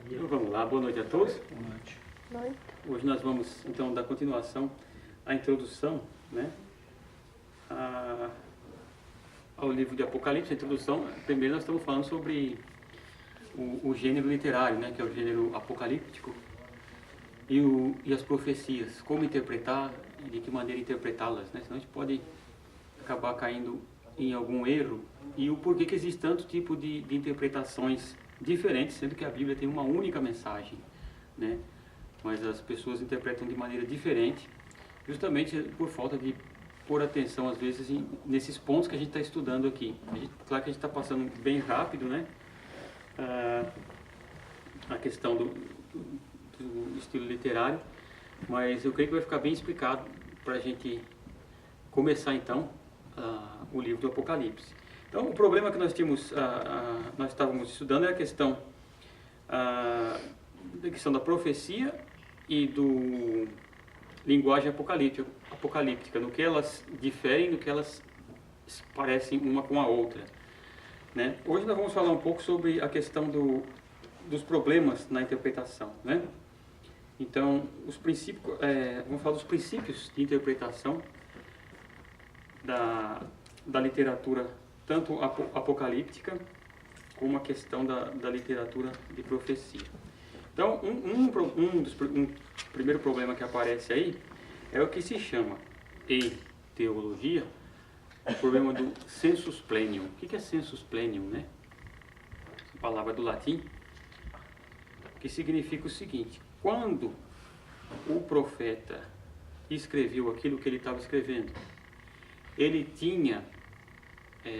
Então vamos lá, boa noite a todos. Boa noite. Noite. Hoje nós vamos então dar continuação à introdução, né, ao livro de Apocalipse. A introdução, primeiro nós estamos falando sobre o gênero literário, né, que é o gênero apocalíptico, e as profecias, como interpretar e de que maneira interpretá-las, né? Senão a gente pode acabar caindo em algum erro, e o porquê que existe tanto tipo de interpretações diferentes, sendo que a Bíblia tem uma única mensagem, né? Mas as pessoas interpretam de maneira diferente, justamente por falta de pôr atenção, às vezes, nesses pontos que a gente está estudando aqui. Claro que a gente está passando bem rápido, né? A questão do estilo literário, mas eu creio que vai ficar bem explicado para a gente começar, então, o livro do Apocalipse. Então, o problema que nós estávamos estudando é a questão da profecia e do linguagem apocalíptica, no que elas diferem, no que elas parecem uma com a outra, né? Hoje nós vamos falar um pouco sobre a questão dos problemas na interpretação, né? Então, vamos falar dos princípios de interpretação da literatura, tanto apocalíptica como a questão da literatura de profecia. Então, um primeiro problema que aparece aí é o que se chama, em teologia, o problema do sensus plenium. O que é sensus plenium, né? A palavra do latim, que significa o seguinte: quando o profeta escreveu aquilo que ele estava escrevendo, ele tinha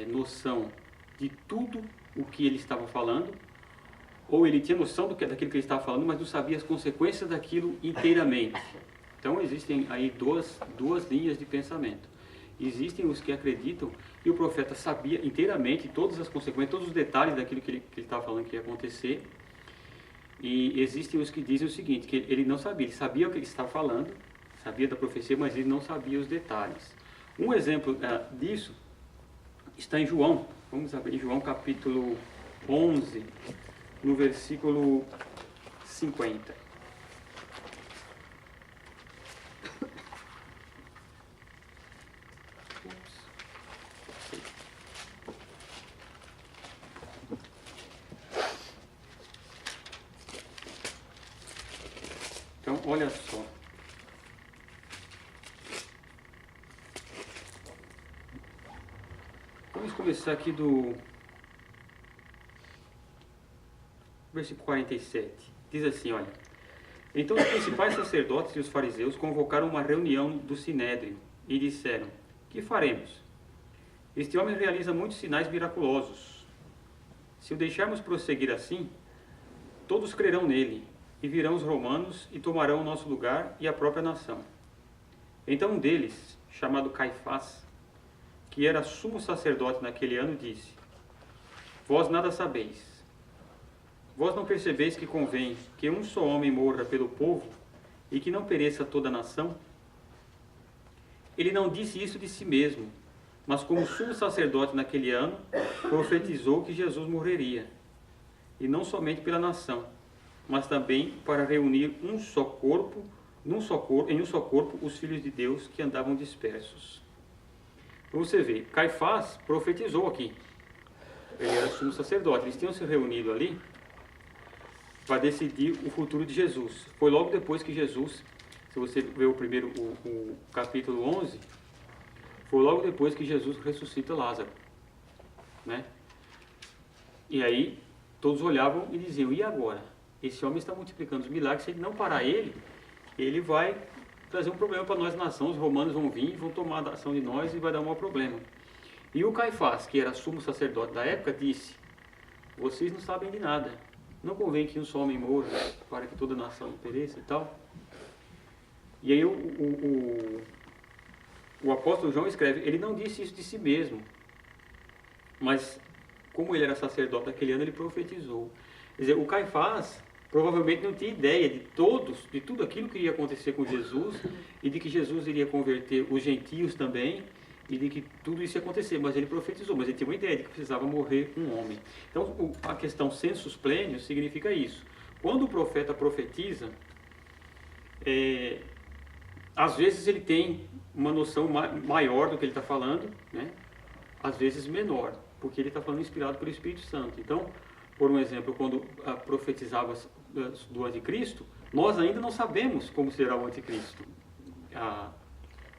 noção de tudo o que ele estava falando, ou ele tinha noção daquilo que ele estava falando, mas não sabia as consequências daquilo inteiramente. Então existem aí duas linhas de pensamento. Existem os que acreditam que o profeta sabia inteiramente todas as consequências, todos os detalhes daquilo que ele estava falando que ia acontecer. E existem os que dizem o seguinte, que ele não sabia, ele sabia o que ele estava falando, sabia da profecia, mas ele não sabia os detalhes. Um exemplo disso está em João. Vamos abrir João capítulo 11, no versículo 50. Então, olha só. Vamos começar aqui do versículo 47. Diz assim, olha: então os principais sacerdotes e os fariseus convocaram uma reunião do Sinédrio e disseram: que faremos? Este homem realiza muitos sinais miraculosos. Se o deixarmos prosseguir assim, todos crerão nele, e virão os romanos e tomarão o nosso lugar e a própria nação. Então um deles, chamado Caifás, que era sumo sacerdote naquele ano, disse: vós nada sabeis. Vós não percebeis que convém que um só homem morra pelo povo e que não pereça toda a nação? Ele não disse isso de si mesmo, mas como sumo sacerdote naquele ano, profetizou que Jesus morreria, e não somente pela nação, mas também para reunir em um só corpo os filhos de Deus que andavam dispersos. Então você vê, Caifás profetizou aqui. Ele era sumo sacerdote, eles tinham se reunido ali para decidir o futuro de Jesus. Foi logo depois que Jesus, se você ver o capítulo 11, foi logo depois que Jesus ressuscita Lázaro, né? E aí todos olhavam e diziam: e agora? Esse homem está multiplicando os milagres, se ele não parar ele vai trazer um problema para nós, nação. Os romanos vão vir, vão tomar a ação de nós e vai dar um maior problema. E o Caifás, que era sumo sacerdote da época, disse: vocês não sabem de nada. Não convém que um só homem morra para que toda a nação pereça e tal. E aí o apóstolo João escreve: ele não disse isso de si mesmo, mas como ele era sacerdote daquele ano, ele profetizou. Quer dizer, o Caifás provavelmente não tinha ideia de tudo aquilo que iria acontecer com Jesus, e de que Jesus iria converter os gentios também, e de que tudo isso ia acontecer, mas ele profetizou, mas ele tinha uma ideia de que precisava morrer um homem. Então, a questão sensus plenius significa isso. quando o profeta profetiza, às vezes ele tem uma noção maior do que ele está falando, né? Às vezes menor, porque ele está falando inspirado pelo Espírito Santo. Então, por um exemplo, quando profetizava do anticristo, nós ainda não sabemos como será o anticristo,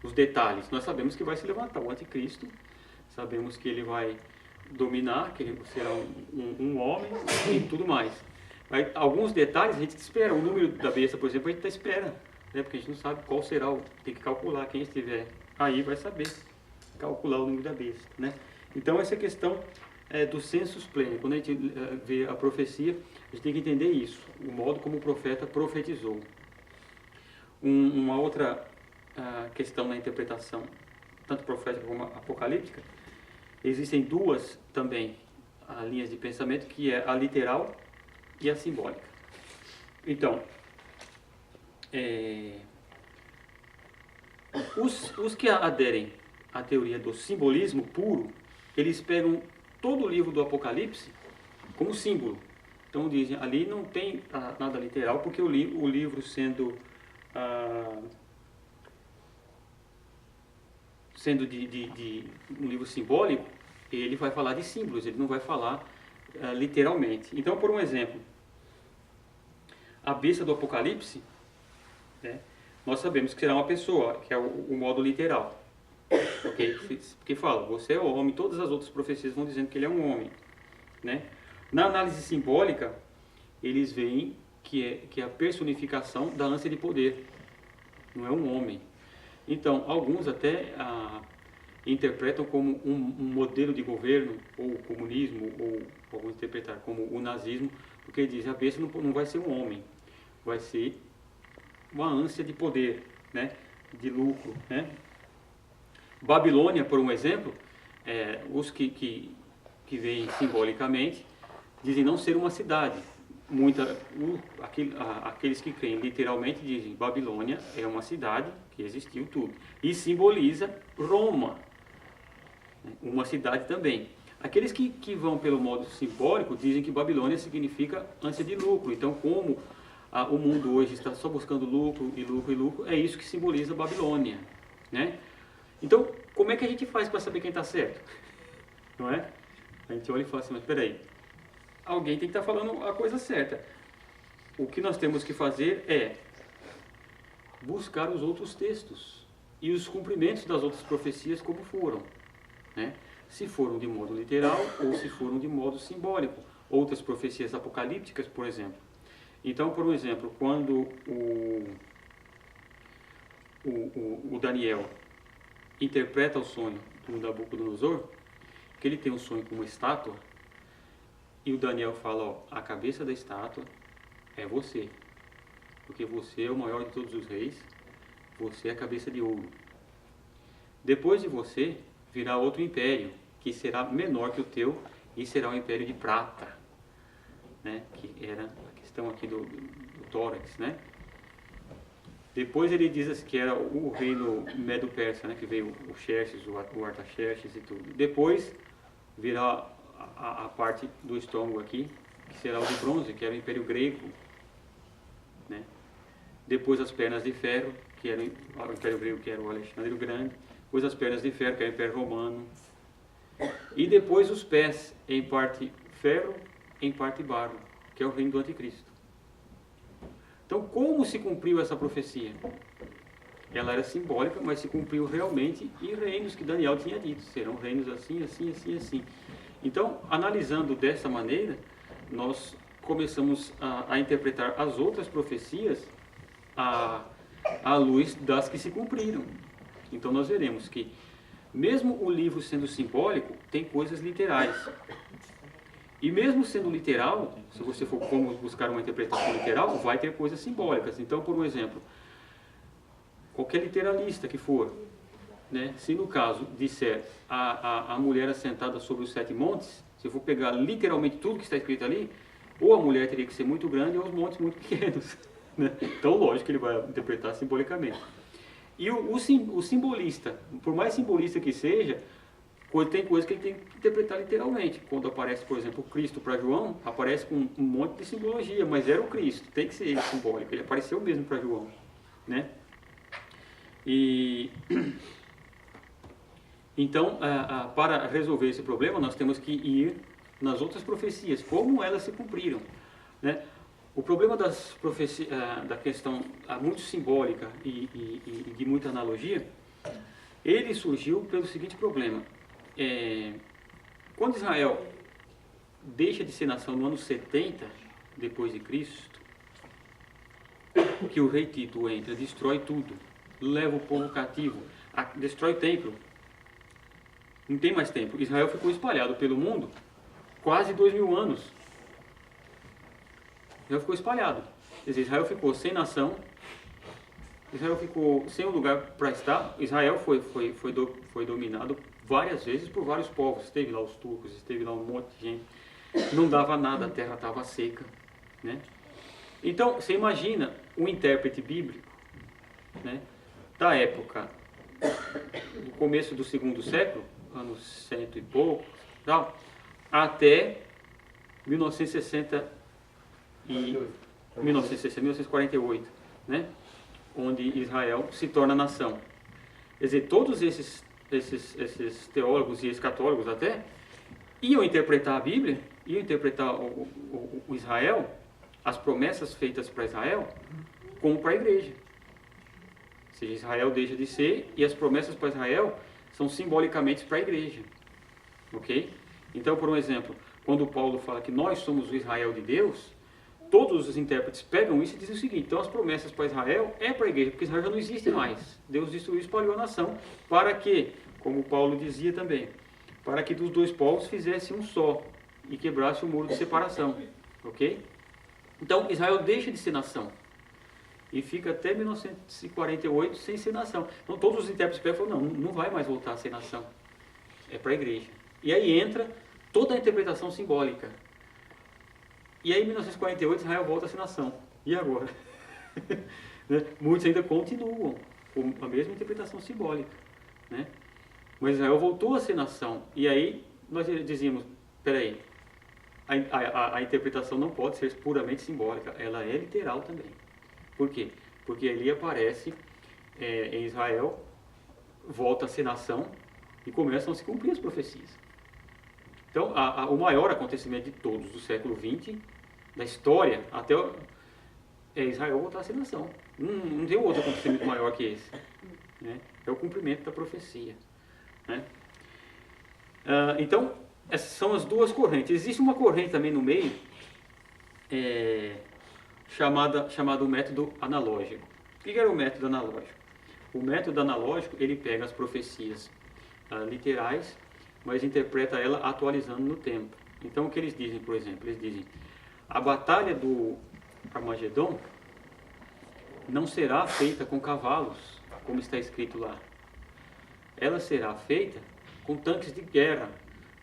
os detalhes. Nós sabemos que vai se levantar o anticristo, sabemos que ele vai dominar, que ele será um homem e tudo mais. Mas alguns detalhes a gente espera. O número da besta, por exemplo, a gente espera, né? Porque a gente não sabe qual será tem que calcular. Quem estiver aí vai saber calcular o número da besta, né? Então essa questão do sensus pleno. Quando a gente vê a profecia, a gente tem que entender isso, o modo como o profeta profetizou. Uma outra questão na interpretação, tanto profética como apocalíptica, existem duas também linhas de pensamento, que é a literal e a simbólica. Então, os que aderem à teoria do simbolismo puro, eles pegam todo o livro do Apocalipse como símbolo. Então dizem, ali não tem nada literal, porque o livro sendo de um livro simbólico, ele vai falar de símbolos, ele não vai falar literalmente. Então, por um exemplo, a besta do Apocalipse, né, nós sabemos que será uma pessoa, que é o modo literal. Okay? Porque fala, você é homem, todas as outras profecias vão dizendo que ele é um homem, né? Na análise simbólica, eles veem que é a personificação da ânsia de poder, não é um homem. Então, alguns até interpretam como um modelo de governo, ou o comunismo, ou alguns interpretar como o nazismo, porque dizem, a besta não vai ser um homem, vai ser uma ânsia de poder, né? De lucro, né? Babilônia, por um exemplo, os que veem simbolicamente, dizem não ser uma cidade. Aqueles que creem literalmente dizem Babilônia é uma cidade que existiu tudo. E simboliza Roma, uma cidade também. Aqueles que vão pelo modo simbólico dizem que Babilônia significa ânsia de lucro. Então, como o mundo hoje está só buscando lucro e lucro e lucro, é isso que simboliza Babilônia, né? Então, como é que a gente faz para saber quem está certo? Não é? A gente olha e fala assim, mas peraí, alguém tem que estar falando a coisa certa. O que nós temos que fazer é buscar os outros textos e os cumprimentos das outras profecias como foram, né? Se foram de modo literal ou se foram de modo simbólico. Outras profecias apocalípticas, por exemplo. Então, por um exemplo, quando o Daniel interpreta o sonho do Nabucodonosor, que ele tem um sonho com uma estátua, e o Daniel fala, ó, a cabeça da estátua é você, porque você é o maior de todos os reis, você é a cabeça de ouro. Depois de você virá outro império, que será menor que o teu, e será um império de prata, né? Que era a questão aqui do tórax, né? Depois ele diz que era o reino Medo-Persa, né, que veio o Xerxes, o Artaxerxes e tudo. Depois virá a parte do estômago aqui, que será o de bronze, que era o Império Grego, né? Depois as pernas de ferro, que era o Império Grego, que era o Alexandre o Grande. Depois as pernas de ferro, que era o Império Romano. E depois os pés, em parte ferro, em parte barro, que é o reino do Anticristo. Então, como se cumpriu essa profecia? Ela era simbólica, mas se cumpriu realmente em reinos que Daniel tinha dito. Serão reinos assim, assim, assim, assim. Então, analisando dessa maneira, nós começamos a interpretar as outras profecias à luz das que se cumpriram. Então, nós veremos que, mesmo o livro sendo simbólico, tem coisas literais. E mesmo sendo literal, se você for como buscar uma interpretação literal, vai ter coisas simbólicas. Então, por um exemplo, qualquer literalista que for, né, se no caso disser a mulher assentada sobre os 7 montes, se eu for pegar literalmente tudo que está escrito ali, ou a mulher teria que ser muito grande ou os montes muito pequenos, né? Então, lógico que ele vai interpretar simbolicamente. E o simbolista, por mais simbolista que seja, Tem coisas que ele tem que interpretar literalmente. Quando aparece, por exemplo, o Cristo para João, aparece com um monte de simbologia, mas era o Cristo, tem que ser ele simbólico, ele apareceu mesmo para João, né? E então, para resolver esse problema, nós temos que ir nas outras profecias, como elas se cumpriram, né? O problema das profecias, da questão muito simbólica e de muita analogia, ele surgiu pelo seguinte problema. Quando Israel deixa de ser nação no ano 70 depois de Cristo, que o rei Tito entra, destrói tudo, leva o povo cativo, destrói o templo, não tem mais templo. Israel ficou espalhado pelo mundo quase 2000 anos. Israel ficou espalhado. Quer dizer, Israel ficou sem nação, Israel ficou sem um lugar para estar. Israel foi dominado várias vezes por vários povos. Esteve lá os turcos, esteve lá um monte de gente. Não dava nada, a terra estava seca, né? Então, você imagina um intérprete bíblico, né, da época, do começo do segundo século, anos 100 e pouco, tal, até 1948, né, onde Israel se torna nação. Quer dizer, todos esses teólogos e escatólogos até iam interpretar a Bíblia, iam interpretar o Israel, as promessas feitas para Israel, como para a igreja. Ou seja, Israel deixa de ser e as promessas para Israel são simbolicamente para a igreja. Ok? Então, por um exemplo, quando Paulo fala que nós somos o Israel de Deus, todos os intérpretes pegam isso e dizem o seguinte: então as promessas para Israel é para a igreja, porque Israel já não existe mais. Deus destruiu e espalhou a nação para que, como Paulo dizia também, para que dos dois povos fizesse um só e quebrasse o muro de separação. Ok? Então Israel deixa de ser nação e fica até 1948 sem ser nação. Então todos os intérpretes pegam e falam: não vai mais voltar a ser nação, é para a igreja. E aí entra toda a interpretação simbólica. E aí, em 1948, Israel volta a ser nação. E agora? Né? Muitos ainda continuam com a mesma interpretação simbólica, né? Mas Israel voltou a ser nação. E aí, nós dizíamos: peraí, a interpretação não pode ser puramente simbólica, ela é literal também. Por quê? Porque ali aparece em Israel, volta a ser nação e começam a se cumprir as profecias. Então, o maior acontecimento de todos do século XX, da história, até Israel voltar a ser nação. Não tem outro acontecimento maior que esse, né? É o cumprimento da profecia, né? Então, essas são as duas correntes. Existe uma corrente também no meio, chamado o método analógico. O que era o método analógico? O método analógico, ele pega as profecias literais, mas interpreta ela atualizando no tempo. Então, o que eles dizem, por exemplo? Eles dizem: a batalha do Armagedon não será feita com cavalos, como está escrito lá. Ela será feita com tanques de guerra,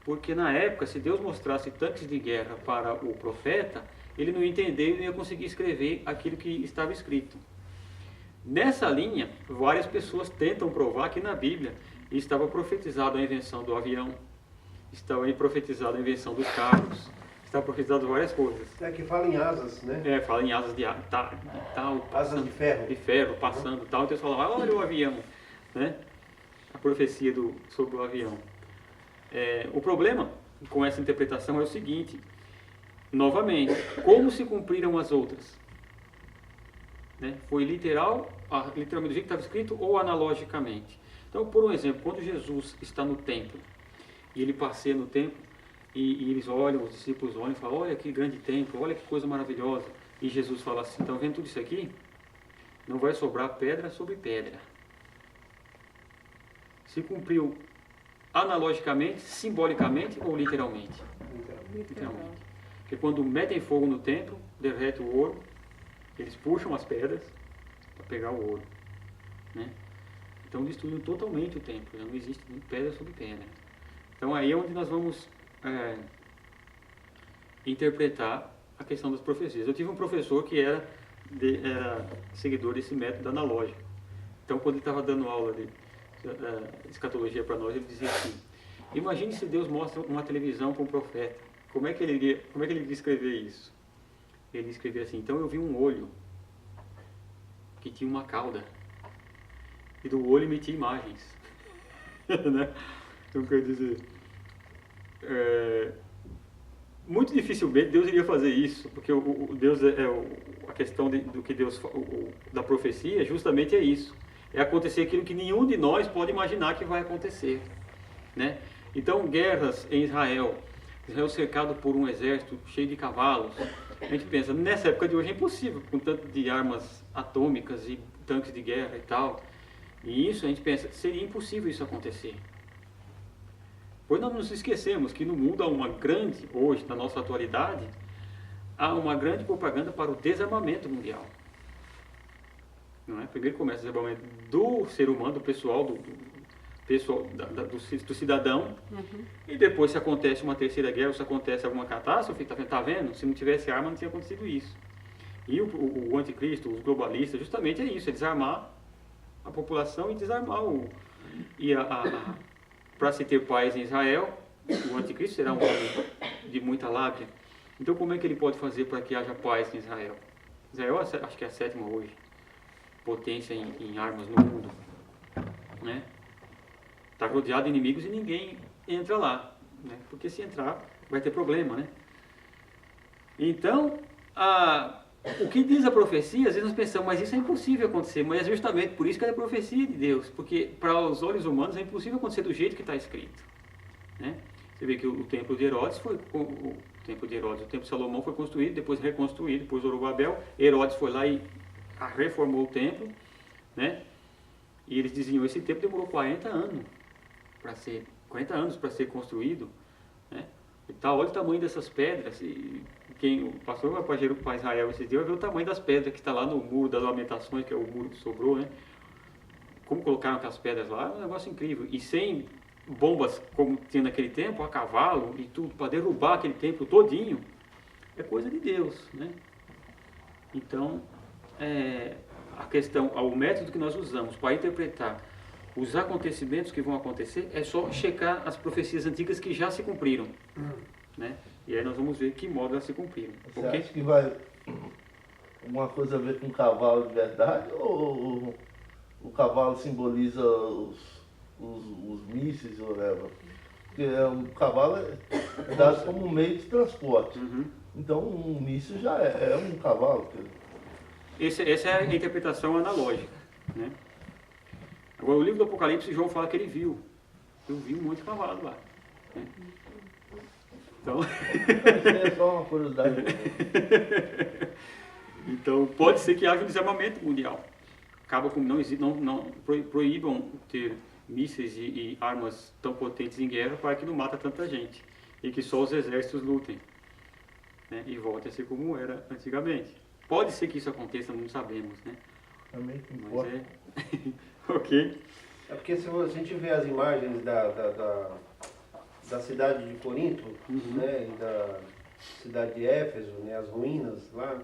porque na época, se Deus mostrasse tanques de guerra para o profeta, ele não ia entender e não ia conseguir escrever aquilo que estava escrito. Nessa linha, várias pessoas tentam provar que na Bíblia estava profetizado a invenção do avião, estava profetizado a invenção dos carros, estava profetizado várias coisas. Que fala em asas, né? Fala em asas de tal. Asas de ferro. De ferro, passando tal. Então eles falavam: olha o avião, né? A profecia sobre o avião. O problema com essa interpretação é o seguinte: novamente, como se cumpriram as outras? Né? Foi literalmente do jeito que estava escrito ou analogicamente? Então, por um exemplo, quando Jesus está no templo e ele passeia no templo e eles olham, os discípulos olham e falam: olha que grande templo, olha que coisa maravilhosa. E Jesus fala assim: estão vendo tudo isso aqui? Não vai sobrar pedra sobre pedra. Se cumpriu analogicamente, simbolicamente ou literalmente? Literalmente. Porque quando metem fogo no templo, derrete o ouro, eles puxam as pedras para pegar o ouro, né? Então destruíram totalmente o templo, já não existe pedra sobre pedra. Então aí é onde nós vamos interpretar a questão das profecias. Eu tive um professor que era seguidor desse método analógico. Então quando ele estava dando aula de escatologia para nós, ele dizia assim: Imagine se Deus mostra uma televisão para um profeta. Como é que ele iria escrever isso? Ele escrevia assim: então eu vi um olho que tinha uma cauda, e do olho emitia imagens. Né? Então quer dizer, muito dificilmente Deus iria fazer isso, porque o Deus a questão do que Deus da profecia justamente é isso, é acontecer aquilo que nenhum de nós pode imaginar que vai acontecer, né? Então guerras em Israel cercado por um exército cheio de cavalos, a gente pensa, nessa época de hoje é impossível, com tanto de armas atômicas e tanques de guerra e tal, e isso a gente pensa, seria impossível isso acontecer. Pois nós nos esquecemos que no mundo há uma grande, hoje, na nossa atualidade, há uma grande propaganda para o desarmamento mundial. Não é? Primeiro começa o desarmamento do ser humano, do pessoal, do cidadão, e depois se acontece uma terceira guerra, ou se acontece alguma catástrofe, tá vendo? Se não tivesse arma não tinha acontecido isso. E o anticristo, os globalistas, justamente é isso, é desarmar a população e desarmar para se ter paz em Israel, o anticristo será um homem de muita lábia. Então como é que ele pode fazer para que haja paz em Israel? Israel acho que é a 7ª hoje, potência em armas no mundo, né? Está rodeado de inimigos e ninguém entra lá, né? Porque se entrar vai ter problema, né? Então, o que diz a profecia, às vezes nós pensamos, mas isso é impossível acontecer, mas é justamente por isso que é a profecia de Deus, porque para os olhos humanos é impossível acontecer do jeito que está escrito, né? Você vê que o templo de Herodes o templo de Salomão foi construído, depois reconstruído, depois Zorobabel, Herodes foi lá e reformou o templo, né? E eles diziam, esse templo demorou 40 anos para ser construído, né? E tal, olha o tamanho dessas pedras. E quem passou para Israel esses dias vai ver o tamanho das pedras que está lá no muro das Lamentações, que é o muro que sobrou, né? Como colocaram aquelas pedras lá, é um negócio incrível. E sem bombas como tinha naquele tempo, a cavalo e tudo, para derrubar aquele templo todinho, é coisa de Deus, né? Então, a questão, o método que nós usamos para interpretar os acontecimentos que vão acontecer é só checar as profecias antigas que já se cumpriram, né? E aí nós vamos ver que modo elas se cumpriram. Você acha que vai alguma coisa a ver com cavalo de verdade, ou o cavalo simboliza os mísseis, ou whatever? Porque o cavalo é dado como meio de transporte. Então um míssil já é um cavalo. Essa é a interpretação analógica, né? Agora, o livro do Apocalipse, João fala que ele viu um monte de cavalo lá, né? Então... Isso é só uma curiosidade. Então, pode ser que haja um desarmamento mundial. Acaba com não proíbam ter mísseis e armas tão potentes em guerra para que não mata tanta gente. E que só os exércitos lutem, né? E volte a ser como era antigamente. Pode ser que isso aconteça, não sabemos, né? Também que mas ok. É porque se a gente vê as imagens da cidade de Corinto, né, e da cidade de Éfeso, né, as ruínas lá,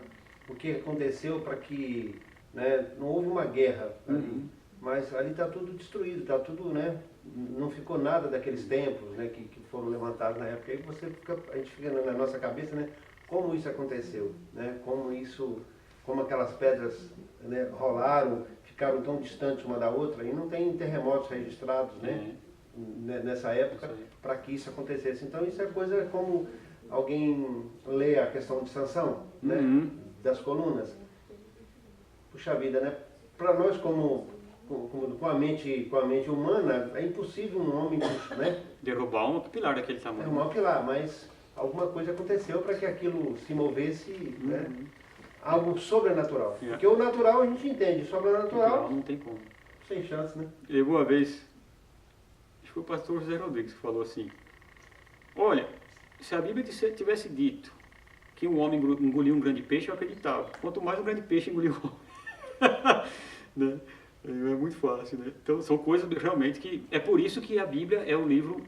o que aconteceu para que, né, não houve uma guerra ali, mas ali está tudo destruído, está tudo, né, não ficou nada daqueles templos, né, que foram levantados na época. Aí a gente fica na nossa cabeça, né, como isso aconteceu, né, como aquelas pedras, né, rolaram, ficaram tão distantes uma da outra, e não tem terremotos registrados, né, nessa época, para que isso acontecesse. Então isso é coisa como alguém lê a questão de Sansão, né, das colunas. Puxa vida, né, para nós com a mente humana, é impossível um homem, né, derrubar um pilar daquele tamanho. Derrubar um pilar, mas alguma coisa aconteceu para que aquilo se movesse, né? Algo sobrenatural. Porque o natural a gente entende, sobrenatural não tem como. Sem chance, né? E uma vez, acho que foi o pastor José Rodrigues que falou assim, olha, se a Bíblia tivesse dito que um homem engoliu um grande peixe, eu acreditava. Quanto mais um grande peixe engoliu um homem. Né? É muito fácil, né? Então são coisas realmente que... É por isso que a Bíblia é o livro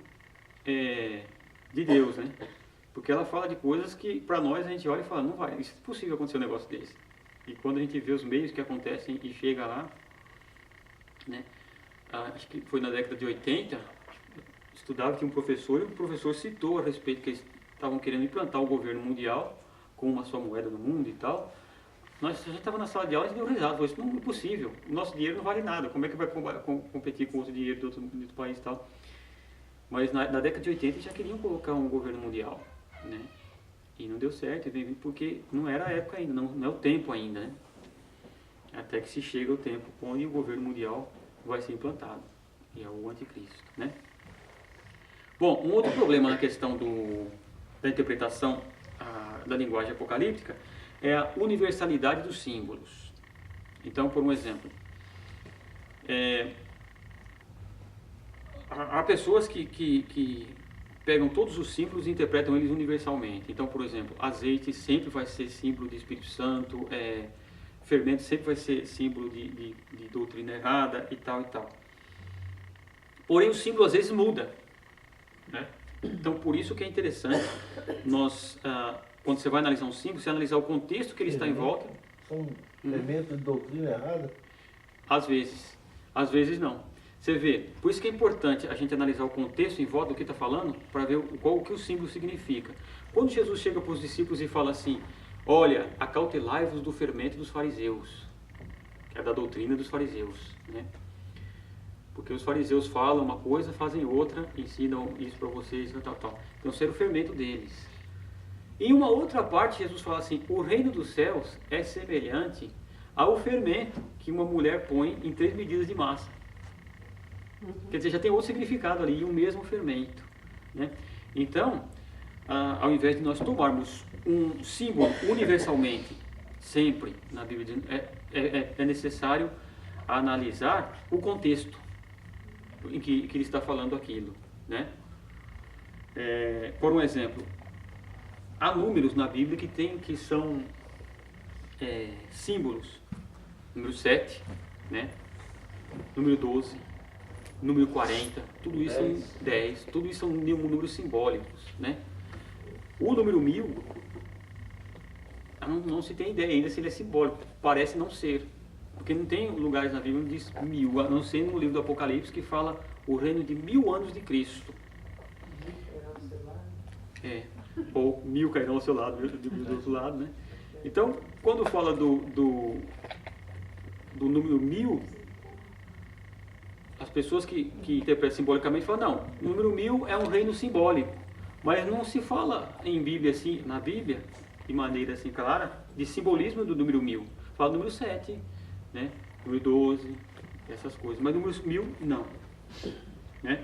de Deus, né? Porque ela fala de coisas que, para nós, a gente olha e fala, não vai, isso é possível acontecer um negócio desse. E quando a gente vê os meios que acontecem e chega lá, né? Acho que foi na década de 80, estudava, tinha um professor, e o professor citou a respeito que eles estavam querendo implantar o governo mundial com uma só moeda no mundo e tal. A gente estava na sala de aula e deu risada, falou, isso não é possível, o nosso dinheiro não vale nada, como é que vai competir com outro dinheiro de outro país e tal. Mas na década de 80 já queriam colocar um governo mundial, né? E não deu certo, porque não era a época ainda, não é o tempo ainda, né? Até que se chega o tempo onde o governo mundial vai ser implantado, e é o anticristo, né? Bom, um outro problema na questão da interpretação da linguagem apocalíptica é a universalidade dos símbolos. Então, por um exemplo, há pessoas que pegam todos os símbolos e interpretam eles universalmente. Então, por exemplo, azeite sempre vai ser símbolo de Espírito Santo, fermento sempre vai ser símbolo de doutrina errada e tal e tal. Porém, o símbolo às vezes muda, né? Então, por isso que é interessante nós, quando você vai analisar um símbolo, você analisar o contexto que ele está em volta. São elementos de doutrina errada? Às vezes não. Você vê, por isso que é importante a gente analisar o contexto em volta do que está falando, para ver o que o símbolo significa. Quando Jesus chega para os discípulos e fala assim, olha, acautelai-vos do fermento dos fariseus, que é da doutrina dos fariseus, né? Porque os fariseus falam uma coisa, fazem outra, ensinam isso para vocês, tal. Então, ser o fermento deles. Em uma outra parte, Jesus fala assim, o reino dos céus é semelhante ao fermento que uma mulher põe em 3 medidas de massa. Quer dizer, já tem outro significado ali, o mesmo fermento, né? Então, ao invés de nós tomarmos um símbolo universalmente, sempre na Bíblia, é necessário analisar o contexto em que ele está falando aquilo, né? Por um exemplo, há números na Bíblia que são símbolos. Número 7, né? Número 12, número 40, tudo isso são 10, tudo isso são números simbólicos, né? O número 1000, não se tem ideia ainda se ele é simbólico, parece não ser. Porque não tem lugares na Bíblia onde diz 1000, a não ser no livro do Apocalipse que fala o reino de 1000 anos de Cristo. Ou 1000 cairão ao seu lado, do outro lado, né? Então, quando fala do número 1000, as pessoas que interpretam simbolicamente falam, não, o número 1000 é um reino simbólico. Mas não se fala em Bíblia assim, na Bíblia, de maneira assim clara, de simbolismo do número 1000. Fala do número 7, né? Número 12, essas coisas. Mas número 1000, não. Né?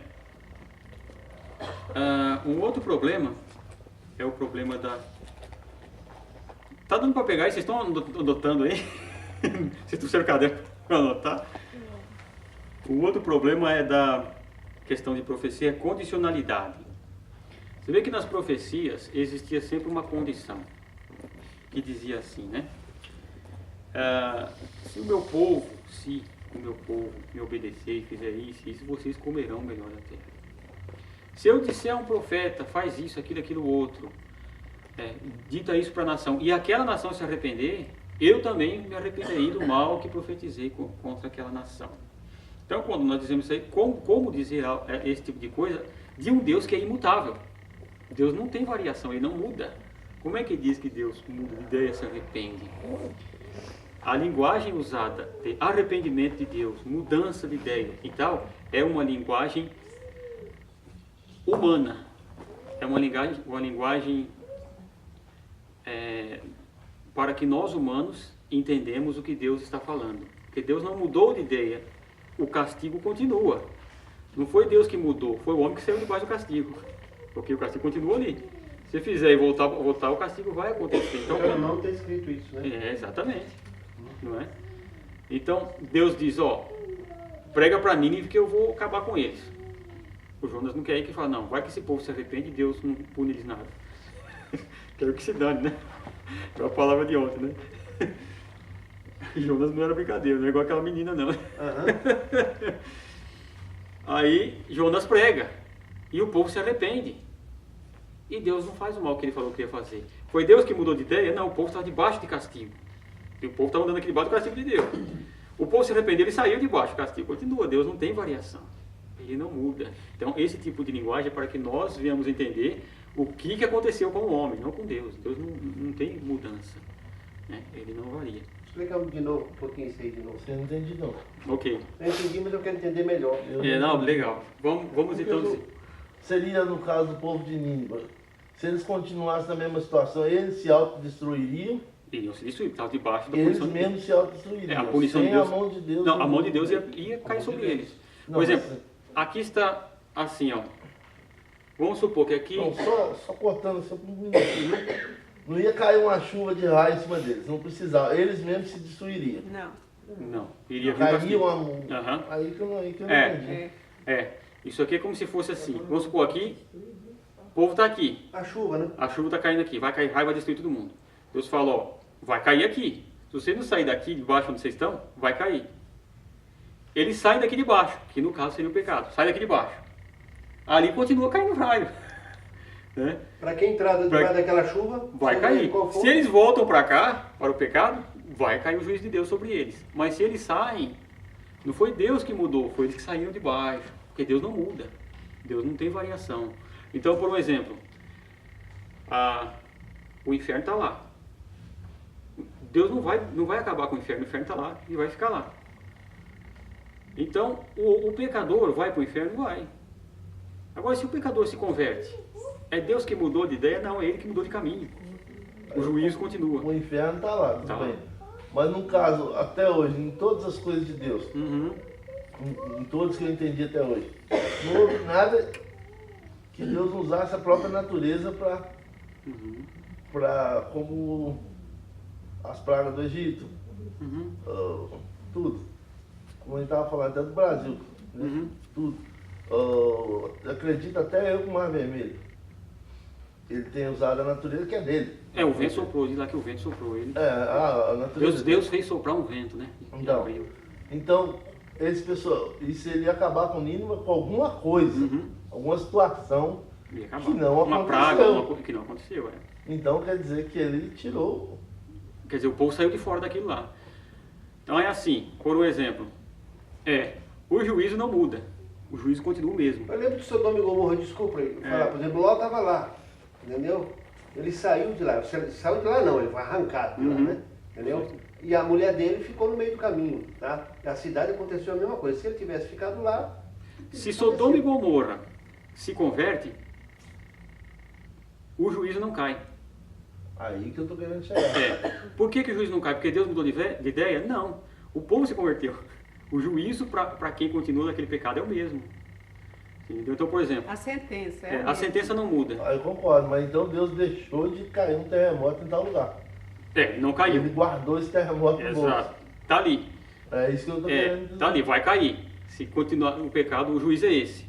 Um outro problema é o problema da... Tá dando para pegar aí? Vocês estão anotando aí? Vocês trouxeram o caderno para anotar? O outro problema é da questão de profecia, é condicionalidade. Você vê que nas profecias existia sempre uma condição que dizia assim, né? Se o meu povo me obedecer e fizer isso, vocês comerão melhor da terra. Se eu disser a um profeta, faz isso, aquilo, outro, dita isso para a nação, e aquela nação se arrepender, eu também me arrependerei do mal que profetizei contra aquela nação. Então, quando nós dizemos isso aí, como dizer esse tipo de coisa de um Deus que é imutável? Deus não tem variação, ele não muda. Como é que diz que Deus muda de ideia e se arrepende? A linguagem usada de arrependimento de Deus, mudança de ideia e tal, é uma linguagem humana. É uma linguagem para que nós humanos entendemos o que Deus está falando. Porque Deus não mudou de ideia, o castigo continua. Não foi Deus que mudou, foi o homem que saiu debaixo do castigo. Porque o castigo continua ali. Se fizer e voltar, o castigo vai acontecer. Então, não está escrito isso, né? Exatamente. Não é? Então, Deus diz, prega para Nínive que eu vou acabar com eles. O Jonas não quer ir, que fala, não, vai que esse povo se arrepende e Deus não pune eles nada. Quero que se dane, né? É a palavra de ontem, né? Jonas não era brincadeira, não é igual aquela menina, não. Aí, Jonas prega. E o povo se arrepende. E Deus não faz o mal que ele falou que ia fazer. Foi Deus que mudou de ideia? Não, o povo estava debaixo de castigo. E o povo estava andando aqui debaixo do castigo de Deus. O povo se arrependeu e saiu debaixo do castigo. Continua, Deus não tem variação. ele não muda. Então, esse tipo de linguagem é para que nós venhamos entender o que aconteceu com o homem, não com Deus. Deus não tem mudança, né? Ele não varia. Explica de novo, um pouquinho isso aí de novo. Você não entende não. Ok. Eu entendi, mas eu quero entender melhor. Não, legal. Vamos então dizer. Seria no caso do povo de Nínive. Se eles continuassem na mesma situação, eles se autodestruiriam, Iriam se destruir, estavam debaixo da eles punição de mesmos Deus. se autodestruiriam. A punição sem de Deus. a mão de Deus. Não, a mão de Deus ia cair sobre eles. Não, Por exemplo, mas- aqui está assim, ó. Vamos supor que aqui. Não, só cortando só por um minutinho. Não ia cair uma chuva de raio em cima deles, não precisava. Eles mesmos se destruiriam. Não, iria vir Caía castigo. uma. Aham. Aí que eu não entendi. Isso aqui é como se fosse assim. Vamos supor aqui, o povo está aqui. A chuva, né? A chuva está caindo aqui, vai cair raio, vai destruir todo mundo. Deus fala, ó, vai cair aqui. Se você não sair daqui, de baixo onde vocês estão, vai cair. Ele sai daqui de baixo, que no caso seria o pecado. Sai daqui de baixo. Ali continua caindo raio. Né? Para quem entrar debaixo daquela chuva, Vai seja cair. qual for, Se eles voltam para cá, para o pecado, vai cair o juízo de Deus sobre eles. Mas se eles saem, não foi Deus que mudou, foi eles que saíram de baixo. Porque Deus não muda. Deus não tem variação. Então, por um exemplo, o inferno está lá. Deus não vai acabar com o inferno está lá e vai ficar lá. Então, o pecador vai para o inferno? Vai. Agora, se o pecador se converte, é Deus que mudou de ideia? Não, é ele que mudou de caminho. O juízo continua. O inferno está lá, tudo Tá bem. lá. Mas no caso, até hoje, em todas as coisas de Deus, Uhum. em todos que eu entendi até hoje, não houve nada que Deus usasse a própria natureza Uhum. como as pragas do Egito, Uhum. tudo. Como a gente estava falando até do Brasil, né? Uhum. Tudo. Acredito até eu com o Mar Vermelho. Ele tem usado a natureza que é dele. O vento soprou, diz lá que o vento soprou ele. A natureza. Deus fez soprar um vento, né? Então, esse pessoal, e se ele acabar com Nínive com alguma coisa, Uhum. alguma situação Ia acabar. que não Uma aconteceu. praga, uma coisa que não aconteceu. Então quer dizer que ele tirou. Quer dizer, o povo saiu de fora daquilo lá. Então é assim, por um exemplo, o juízo não muda. O juízo continua o mesmo. Eu lembro de Sodoma e Gomorra, desculpa aí. Falar, por exemplo, Ló estava lá, entendeu? Ele saiu de lá. Saiu de lá não, ele foi arrancado de lá, Uhum. né? Entendeu? E a mulher dele ficou no meio do caminho, tá? Na cidade aconteceu a mesma coisa. Se ele tivesse ficado lá... Se Sodoma e Gomorra se converte, o juízo não cai. Aí que eu tô querendo chegar. Por que o juízo não cai? Porque Deus mudou de ideia? Não. O povo se converteu. O juízo para quem continua naquele pecado é o mesmo. Entendeu? Então, por exemplo, A sentença a sentença não muda. Aí eu concordo, mas então Deus deixou de cair um terremoto em tal lugar. Não caiu. Ele guardou esse terremoto no bolso. Exato. Tá ali. É isso que eu tô querendo dizer. Tá ali, vai cair. Se continuar o pecado, o juiz é esse.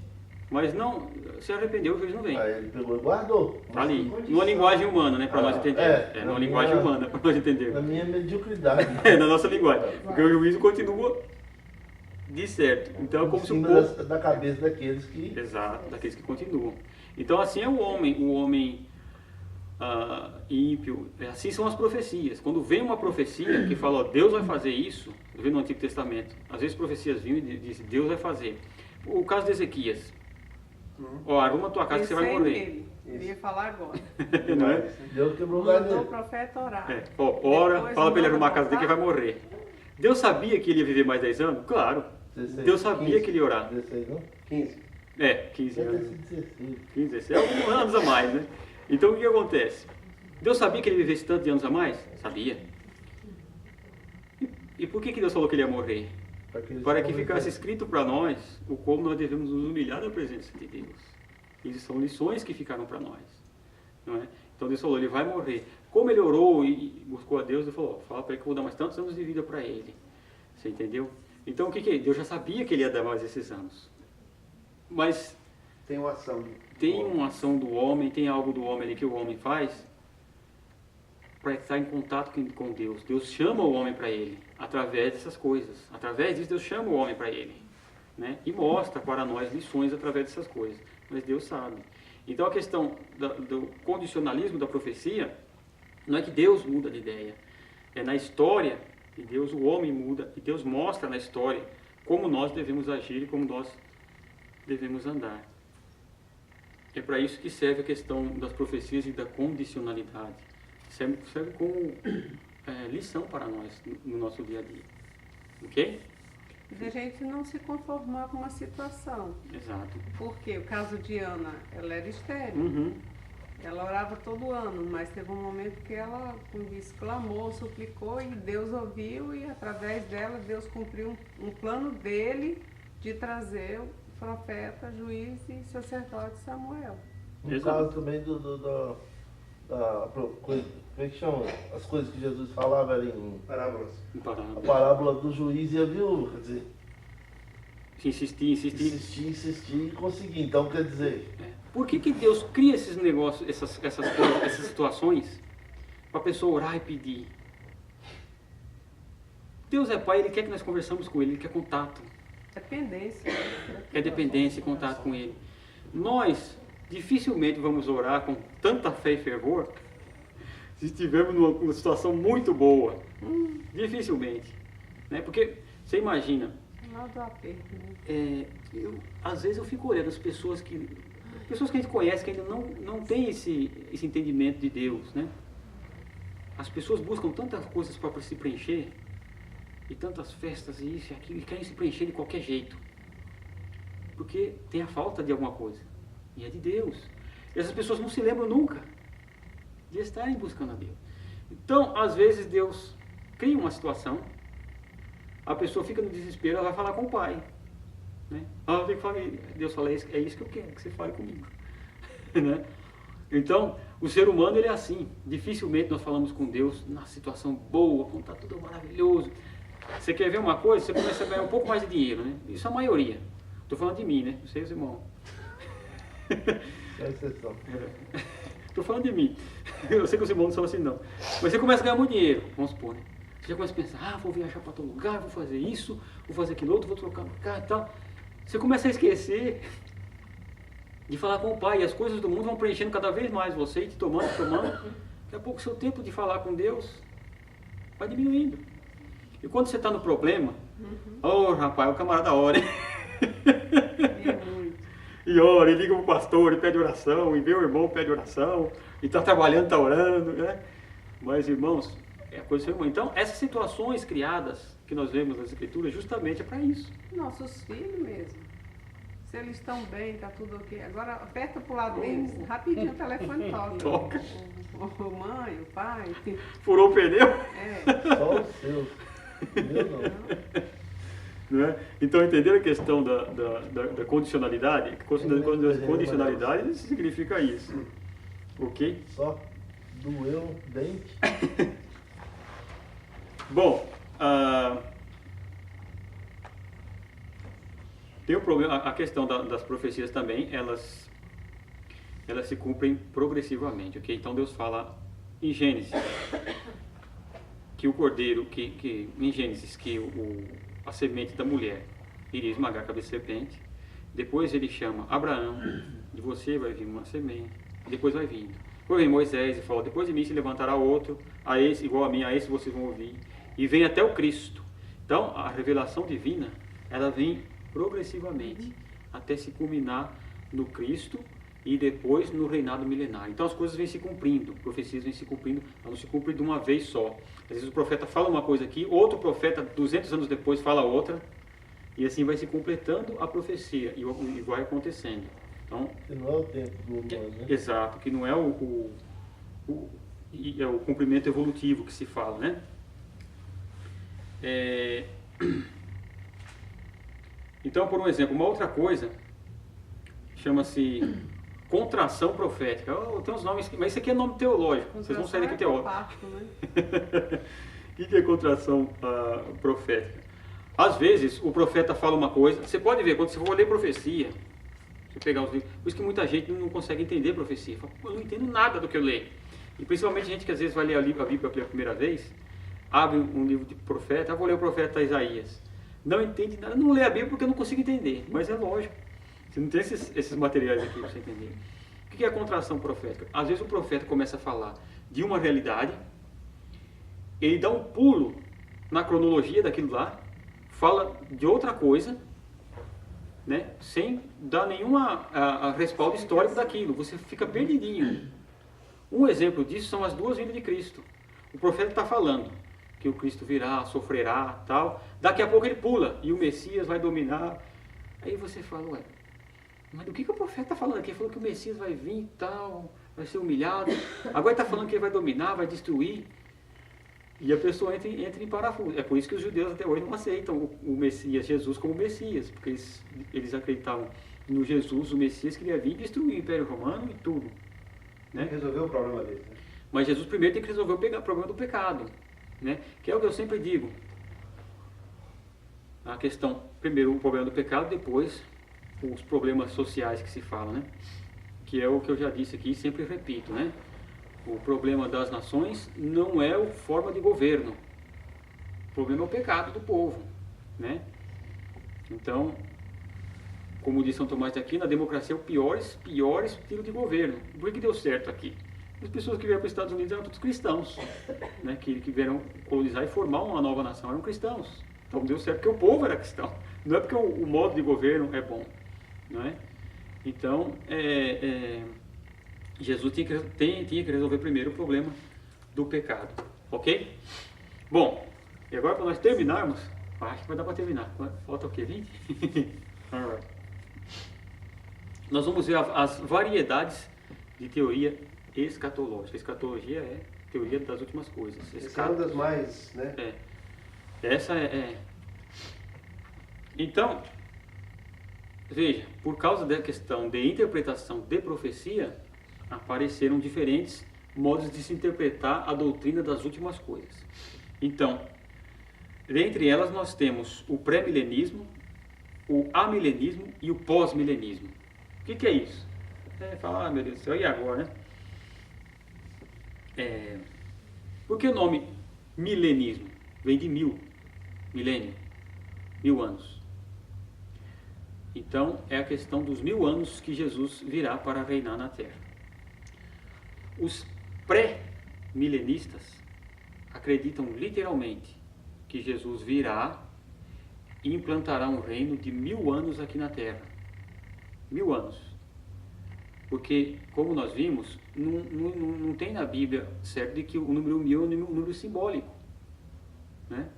Mas não, se arrependeu, o juiz não vem. Aí ele pegou e guardou. Tá ali. Numa linguagem humana, né? Para nós entendermos. na Numa linguagem minha- humana, para nós Na entendermos. minha mediocridade. Na nossa linguagem. Porque o juízo continua de certo. Então é como Em se o cima povo... da cabeça daqueles que. Exato, daqueles que continuam. Então assim é o homem ímpio, assim são as profecias. Quando vem uma profecia que fala, ó, Deus vai fazer isso, eu vi no Antigo Testamento, às vezes profecias vinham e dizem, Deus vai fazer. O caso de Ezequias, ó, arruma a tua casa que você vai Pensei morrer. nele. Eu ia falar agora. Não é? Deus quebrou o Mandou galho o dele. profeta orar. Ó, ora, Depois fala para ele manda arrumar a casa dele que vai voltar. morrer. Deus sabia que ele ia viver mais 10 anos? Claro. 16, Deus sabia 15. que ele ia orar. 16, não? 15. 15 Deve ter anos. sido 16. 15, 16, alguns anos a mais, né? Então o que acontece? Deus sabia que ele vivesse tanto de anos a mais? Sabia. E por que Deus falou que ele ia morrer? Para que ficasse escrito para nós o como nós devemos nos humilhar na presença de Deus. Isso são lições que ficaram para nós. Não é? Então Deus falou, ele vai morrer. Como ele orou e buscou a Deus, ele falou, fala para ele que eu vou dar mais tantos anos de vida para ele. Você entendeu? Então o que é? Deus já sabia que ele ia dar mais esses anos. Mas Tem uma ação. tem uma ação do homem, tem algo do homem ali que o homem faz para estar em contato com Deus. Deus chama o homem para ele, através dessas coisas. Através disso, Deus chama o homem para ele. Né? E mostra para nós lições através dessas coisas. Mas Deus sabe. Então a questão do condicionalismo da profecia, não é que Deus muda de ideia. É na história que o homem muda, e Deus mostra na história como nós devemos agir e como nós devemos andar. É para isso que serve a questão das profecias e da condicionalidade. Serve como lição para nós no nosso dia a dia. Ok? De a gente não se conformar com uma situação. Exato. Porque o caso de Ana, ela era estéril. Uhum. Ela orava todo ano, mas teve um momento que ela, como disse, clamou, suplicou e Deus ouviu e através dela Deus cumpriu um plano dele de trazer o profeta, juiz e sacerdote Samuel. No Exato. caso também como é que chama? As coisas que Jesus falava eram em Parábolas. a parábola do juiz e a viúva, quer dizer, insistir e conseguir. Então, quer dizer, Por que Deus cria esses negócios, essas coisas, essas situações, para a pessoa orar e pedir? Deus é Pai, Ele quer que nós conversamos com Ele, Ele quer contato. Dependência. É dependência e contato com Ele. Nós dificilmente vamos orar com tanta fé e fervor se estivermos numa situação muito boa. Dificilmente. Né? Porque, você imagina, Lá do aperto, né? às vezes eu fico olhando as pessoas que a gente conhece que ainda não tem esse entendimento de Deus, né? As pessoas buscam tantas coisas para se preencher, e tantas festas e isso e aquilo, e querem se preencher de qualquer jeito, porque tem a falta de alguma coisa, e é de Deus. E essas pessoas não se lembram nunca de estarem buscando a Deus. Então, às vezes Deus cria uma situação, a pessoa fica no desespero, ela vai falar com o pai. Né? Ela tem que falar, Deus fala, é isso que eu quero, que você fale comigo. Né? Então, o ser humano ele é assim. Dificilmente nós falamos com Deus na situação boa, quando está tudo maravilhoso. Você quer ver uma coisa? Você começa a ganhar um pouco mais de dinheiro, né? Isso é a maioria. Estou falando de mim, né? Não sei os irmãos. é exceção. Estou falando de mim. Eu sei que os irmãos não são assim, não. Mas você começa a ganhar muito dinheiro, vamos supor, né? Você já começa a pensar, vou viajar para todo lugar, vou fazer isso, vou fazer aquilo outro, vou trocar no carro e tal. Você começa a esquecer de falar com o Pai, e as coisas do mundo vão preenchendo cada vez mais você, e te tomando. Daqui a pouco o seu tempo de falar com Deus vai diminuindo. E quando você está no problema, rapaz, o camarada ora, hein? É muito. E ora, e liga para o pastor, e pede oração, e vê o irmão, pede oração, e está trabalhando, está orando, né? Mas, irmãos, é a coisa do seu irmão. Então, essas situações criadas que nós vemos nas Escrituras, justamente é para isso. Nossos filhos mesmo. Se eles estão bem, está tudo ok. Agora, aperta pro lado deles, rapidinho o telefone toca. Toca. O mãe, o pai. Furou o pneu. É. Só os seus. Meu não. Né? Então, entenderam a questão da condicionalidade? Condicionalidade significa isso. Ok? Só doeu o dente. Bom, tem um problema, a questão das profecias também, elas se cumprem progressivamente, ok? Então Deus fala em Gênesis que o cordeiro, em Gênesis, que a semente da mulher iria esmagar a cabeça da serpente. Depois ele chama Abraão, de você vai vir uma semente, e depois vai vindo. Depois vem Moisés e fala, depois de mim se levantará outro, a esse, igual a mim, a esse vocês vão ouvir. E vem até o Cristo. Então, a revelação divina, ela vem progressivamente, até se culminar no Cristo e depois no reinado milenário. Então, as coisas vêm se cumprindo, profecias vêm se cumprindo, elas não se cumprem de uma vez só. Às vezes o profeta fala uma coisa aqui, outro profeta, 200 anos depois, fala outra, e assim vai se completando a profecia, e vai acontecendo. Então, Que não é o tempo do humano, né? exato, que não é o cumprimento evolutivo que se fala, né? Então, por um exemplo, uma outra coisa chama-se contração profética. Tem uns nomes, mas isso aqui é nome teológico. Vocês vão sair daqui teólogos. Né? O que é contração profética? Às vezes o profeta fala uma coisa. Você pode ver quando você for ler profecia. Você pegar os livros. Por isso que muita gente não consegue entender profecia. Fala, eu não entendo nada do que eu leio. E principalmente gente que às vezes vai ler a Bíblia pela primeira vez, abre um livro de profeta, vou ler o profeta Isaías. Não entende nada, não lê a Bíblia porque eu não consigo entender. Mas é lógico. Você não tem esses materiais aqui para você entender. O que é a contração profética? Às vezes o profeta começa a falar de uma realidade, ele dá um pulo na cronologia daquilo lá, fala de outra coisa, né? Sem dar nenhuma respaldo histórico daquilo. Você fica perdidinho. Um exemplo disso são as duas vindas de Cristo. O profeta está falando que o Cristo virá, sofrerá, tal. Daqui a pouco ele pula e o Messias vai dominar. Aí você fala, ué, mas do que o profeta está falando aqui? Ele falou que o Messias vai vir e tal, vai ser humilhado. Agora ele está falando que ele vai dominar, vai destruir. E a pessoa entra em parafuso. É por isso que os judeus até hoje não aceitam o Messias, Jesus, como Messias. Porque eles acreditavam no Jesus, o Messias, que ia vir e destruir o Império Romano e tudo. Né? Resolveu o problema deles. Né? Mas Jesus primeiro tem que resolver o problema do pecado. Né? Que é o que eu sempre digo. A questão, primeiro o problema do pecado, depois os problemas sociais que se falam. Né? Que é o que eu já disse aqui e sempre repito, né? O problema das nações não é a forma de governo. O problema é o pecado do povo, né? Então, como diz São Tomás de Aquino, a democracia é o pior estilo de governo. Por que deu certo aqui? As pessoas que vieram para os Estados Unidos eram todos cristãos, né? Que vieram colonizar e formar uma nova nação, eram cristãos. Então deu certo porque o povo era cristão. Não é porque o modo de governo é bom, não é? Então, Jesus tinha que resolver primeiro o problema do pecado, ok? Bom, e agora para nós terminarmos, acho que vai dar para terminar, falta o quê? 20? Alright. Nós vamos ver as variedades de teoria escatológica. Escatologia é teoria das últimas coisas. Essa é uma das mais, né? Essa Então, veja, por causa da questão de interpretação de profecia, apareceram diferentes modos de se interpretar a doutrina das últimas coisas. Então, dentre elas nós temos o pré-milenismo, o amilenismo e o pós-milenismo. O que é isso? Fala, meu Deus do céu, e agora, né? Por que o nome milenismo? Vem de milênio, 1000 anos. Então, é a questão dos 1000 anos que Jesus virá para reinar na Terra. Os pré-milenistas acreditam literalmente que Jesus virá e implantará um reino de 1000 anos aqui na Terra. 1000 anos. Porque, como nós vimos, não tem na Bíblia certo de que o número 1000 é um número simbólico. Né?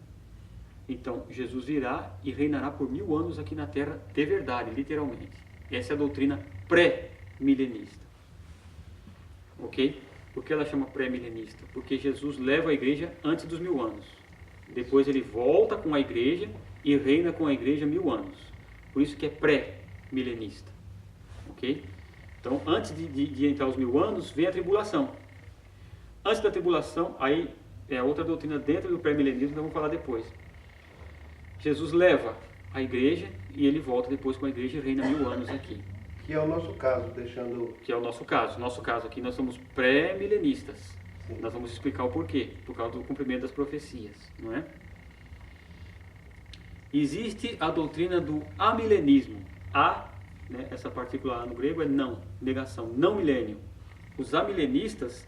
Então, Jesus virá e reinará por 1000 anos aqui na Terra de verdade, literalmente. Essa é a doutrina pré-milenista. Ok? Por que ela chama pré-milenista? Porque Jesus leva a igreja antes dos 1000 anos. Depois ele volta com a igreja e reina com a igreja 1000 anos. Por isso que é pré-milenista. Ok? Então, antes de entrar os 1000 anos, vem a tribulação. Antes da tribulação, aí é outra doutrina dentro do pré-milenismo, então vamos falar depois. Jesus leva a igreja e ele volta depois com a igreja e reina 1000 anos aqui. Que é o nosso caso, deixando... Que é o nosso caso. Nosso caso aqui, nós somos pré-milenistas. Nós vamos explicar o porquê. Por causa do cumprimento das profecias, não é? Existe a doutrina do amilenismo. Né, essa partícula A no grego é não, negação, não milênio. Os amilenistas,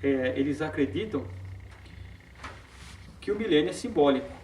eles acreditam que o milênio é simbólico.